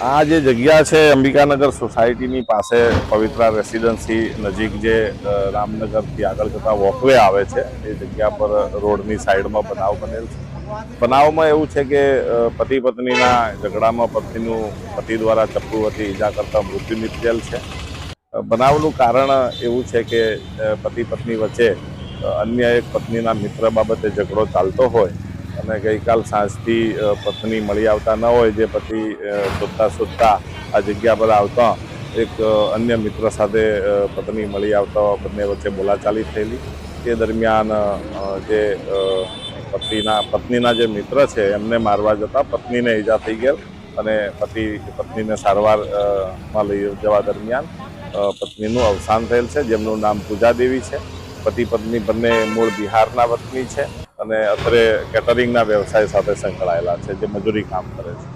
આ જે જગ્યા છે અંબિકાનગર સોસાયટીની પાસે પવિત્રા રેસિડેન્સી નજીક જે રામનગરથી આગળ જતા વોકવે આવે છે એ જગ્યા પર રોડની સાઈડમાં બનાવ બનેલ છે। બનાવમાં એવું છે કે પતિ પત્નીના ઝઘડામાં પતિ દ્વારા ચપ્પુથી ઈજા કરતા મૃત્યુ નિપજેલ છે। બનાવનું કારણ એવું છે કે પતિ પત્ની વચ્ચે અન્ય એક પત્નીના મિત્ર બાબતે ઝઘડો ચાલતો હોય અને ગઈકાલ સાંજથી પત્ની મળી આવતા ન હોય, જે પતિ શોધતા આ જગ્યા પર આવતા એક અન્ય મિત્ર સાથે પત્ની મળી આવતા બંને વચ્ચે બોલાચાલી થયેલી। તે દરમિયાન જે પત્નીના જે મિત્ર છે એમને મારવા જતા પત્નીને ઈજા થઈ ગયેલ અને પત્નીને સારવારમાં લઈ જવા દરમિયાન પત્નીનું અવસાન થયેલ છે, જેમનું નામ પૂજા દેવી છે। પતિ પત્ની બંને મૂળ બિહારના વતની છે અને અત્રે કેટરિંગના વ્યવસાય સાથે સંકળાયેલા છે, જે મજૂરી કામ કરે છે।